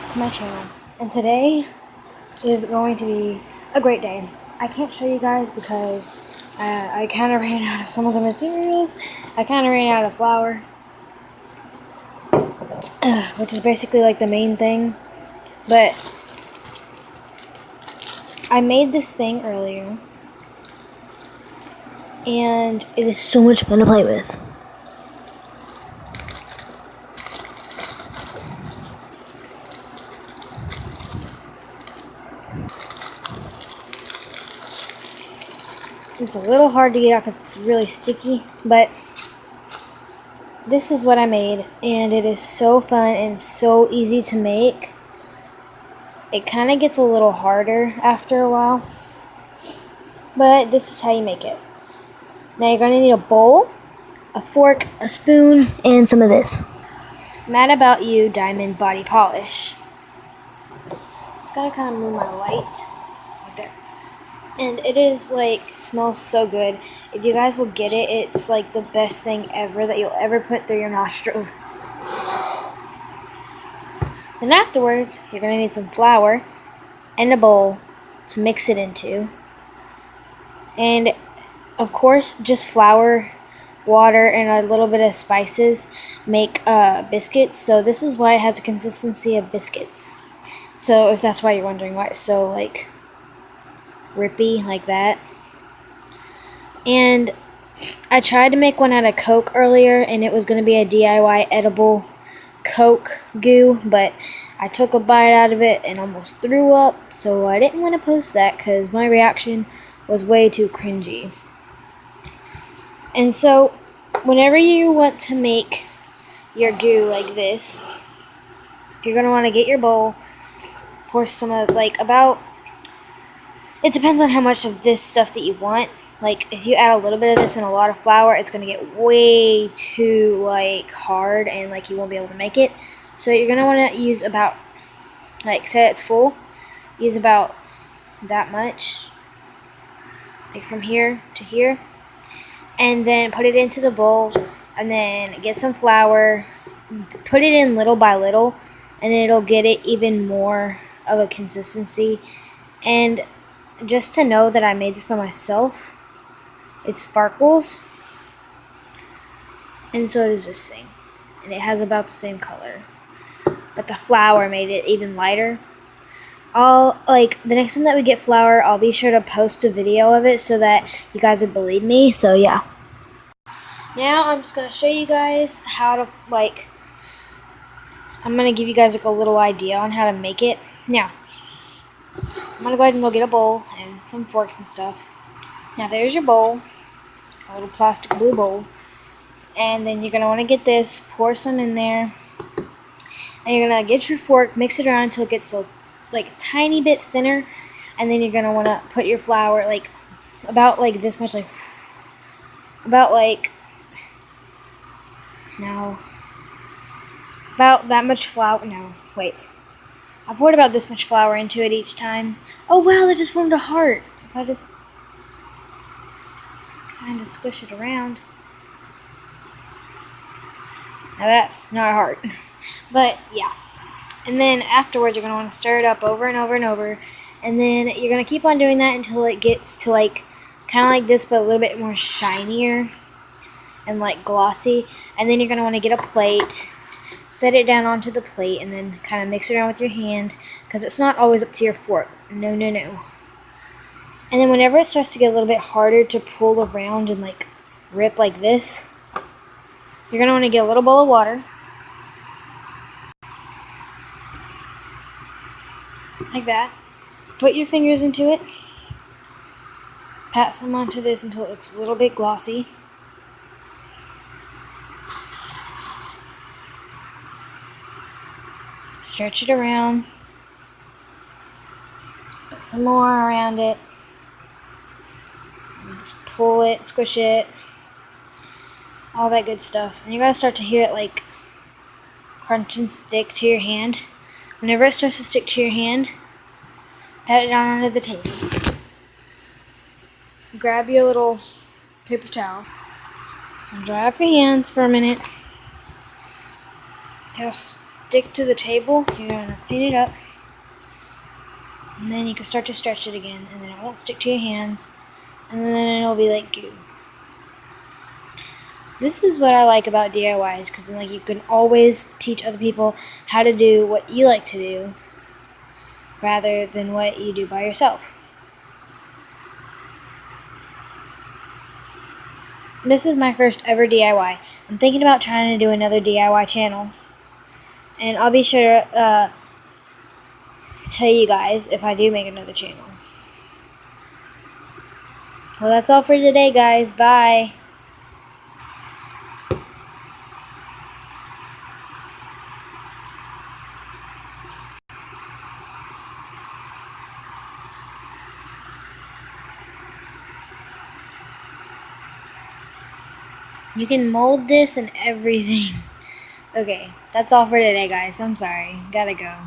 to my channel, and today is going to be a great day. I can't show you guys because I kind of ran out of some of the materials. I kind of ran out of flour, which is basically like the main thing, but I made this thing earlier and it is so much fun to play with. It's a little hard to get out because it's really sticky, but this is what I made, and it is so fun and so easy to make. It kind of gets a little harder after a while, but this is how you make it. Now you're going to need a bowl, a fork, a spoon, and some of this Mad About You Diamond Body Polish. Just gotta kind of move my light. Okay. And it is like, smells so good. If you guys will get it, it's like the best thing ever that you'll ever put through your nostrils. Then afterwards, you're going to need some flour and a bowl to mix it into. And of course, just flour, water, and a little bit of spices make biscuits. So this is why it has a consistency of biscuits. So if that's why you're wondering why it's so like rippy like that. And I tried to make one out of Coke earlier, and it was going to be a DIY edible Coke goo, but I took a bite out of it and almost threw up, so I didn't want to post that because my reaction was way too cringy. And so whenever you want to make your goo like this, you're going to want to get your bowl, pour some of, like, about, it depends on how much of this stuff that you want. Like, if you add a little bit of this and a lot of flour, it's going to get way too, like, hard and, like, you won't be able to make it. So you're going to want to use about, like, say it's full, use about that much, like from here to here. And then put it into the bowl, and then get some flour, put it in little by little, and it'll get it even more of a consistency. And just to know that I made this by myself, it sparkles, and so does this thing, and it has about the same color, but the flour made it even lighter. The next time that we get flour, I'll be sure to post a video of it so that you guys would believe me. So yeah. Now I'm just going to show you guys how to, like, I'm going to give you guys like a little idea on how to make it. Now, I'm going to go ahead and go get a bowl and some forks and stuff. Now there's your bowl, a little plastic blue bowl. And then you're going to want to get this, pour some in there. And you're going to get your fork, mix it around until it gets like a tiny bit thinner. And then you're going to want to put your flour, like, about like this much, like, about like, no, about that much flour. No, wait. I poured about this much flour into it each time. Oh wow, that just formed a heart. If I just kind of squish it around. Now that's not a heart. But yeah. And then afterwards you're going to want to stir it up over and over and over. And then you're going to keep on doing that until it gets to like kind of like this, but a little bit more shinier and like glossy. And then you're going to want to get a plate, set it down onto the plate, and then kind of mix it around with your hand, because it's not always up to your fork. No, no, no. And then whenever it starts to get a little bit harder to pull around and like rip like this, you're going to want to get a little bowl of water, like that. Put your fingers into it, pat some onto this until it looks a little bit glossy. Stretch it around, put some more around it, and just pull it, squish it, all that good stuff. And you're going to start to hear it like crunch and stick to your hand. Whenever it starts to stick to your hand, pat it down onto the table. Grab your little paper towel and dry off your hands for a minute. Yes. stick to the table, you're going to clean it up. And then you can start to stretch it again, and then it won't stick to your hands. And then it'll be like goo. This is what I like about DIYs, because like you can always teach other people how to do what you like to do rather than what you do by yourself. This is my first ever DIY. I'm thinking about trying to do another DIY channel, and I'll be sure to tell you guys if I do make another channel. Well, that's all for today, guys. Bye. You can mold this and everything. Okay, that's all for today, guys. I'm sorry. Gotta go.